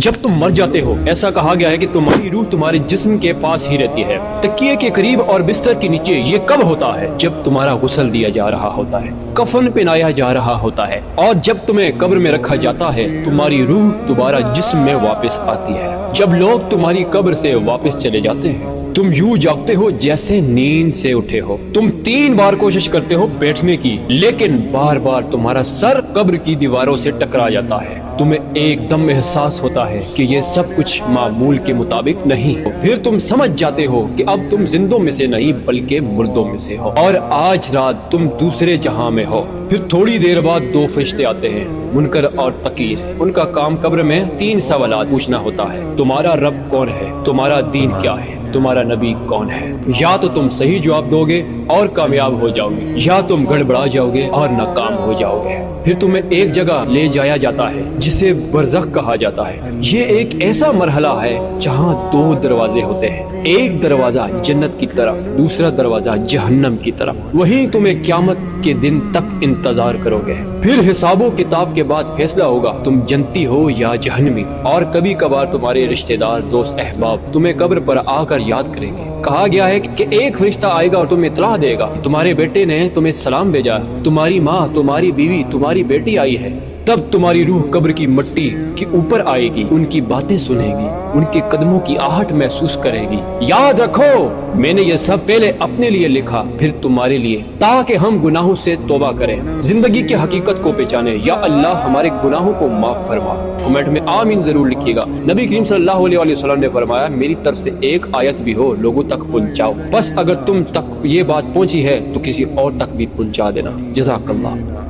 جب تم مر جاتے ہو ایسا کہا گیا ہے کہ تمہاری روح تمہارے جسم کے پاس ہی رہتی ہے۔ تکیے کے قریب اور بستر کے نیچے یہ کب ہوتا ہے؟ جب تمہارا غسل دیا جا رہا ہوتا ہے، کفن پہنایا جا رہا ہوتا ہے، اور جب تمہیں قبر میں رکھا جاتا ہے تمہاری روح دوبارہ جسم میں واپس آتی ہے۔ جب لوگ تمہاری قبر سے واپس چلے جاتے ہیں تم یوں جاگتے ہو جیسے نیند سے اٹھے ہو۔ تم 3 بار کوشش کرتے ہو بیٹھنے کی، لیکن بار بار تمہارا سر قبر کی دیواروں سے ٹکرا جاتا ہے۔ تمہیں ایک دم احساس ہوتا ہے کہ یہ سب کچھ معمول کے مطابق نہیں۔ پھر تم سمجھ جاتے ہو کہ اب تم زندوں میں سے نہیں بلکہ مردوں میں سے ہو، اور آج رات تم دوسرے جہاں میں ہو۔ پھر تھوڑی دیر بعد 2 فرشتے آتے ہیں، منکر اور نکیر۔ ان کا کام قبر میں 3 سوالات پوچھنا ہوتا ہے۔ تمہارا رب کون ہے؟ تمہارا دین کیا ہے؟ تمہارا نبی کون ہے؟ یا تو تم صحیح جواب دو گے اور کامیاب ہو جاؤ گے، یا تم گڑبڑا جاؤ گے اور ناکام ہو جاؤ گے۔ پھر تمہیں ایک جگہ لے جایا جاتا ہے جسے برزخ کہا جاتا ہے۔ یہ ایک ایسا مرحلہ ہے جہاں 2 دروازے ہوتے ہیں، ایک دروازہ جنت کی طرف، دوسرا دروازہ جہنم کی طرف۔ وہیں تمہیں قیامت کے دن تک انتظار کرو گے۔ پھر حساب و کتاب کے بعد فیصلہ ہوگا تم جنتی ہو یا جہنمی۔ اور کبھی کبھار تمہارے رشتہ دار، دوست، احباب تمہیں قبر پر آ کر یاد کریں گے۔ کہا گیا ہے کہ ایک فرشتہ آئے گا اور تمہیں اطلاع دے گا تمہارے بیٹے نے تمہیں سلام بھیجا، تمہاری ماں، تمہاری بیوی، تمہاری بیٹی آئی ہے۔ تب تمہاری روح قبر کی مٹی کے اوپر آئے گی، ان کی باتیں سنے گی، ان کے قدموں کی آہٹ محسوس کرے گی۔ یاد رکھو میں نے یہ سب پہلے اپنے لیے لکھا، پھر تمہارے لیے، تاکہ ہم گناہوں سے توبہ کریں، زندگی کی حقیقت کو پہچانیں۔ یا اللہ ہمارے گناہوں کو معاف فرما۔ کمنٹ میں آمین ضرور لکھیے گا۔ نبی کریم صلی اللہ علیہ وسلم نے فرمایا میری طرف سے ایک آیت بھی ہو لوگوں تک پہنچاؤ، بس اگر تم تک یہ بات پہنچی ہے تو کسی اور تک بھی پہنچا دینا۔ جزاک اللہ۔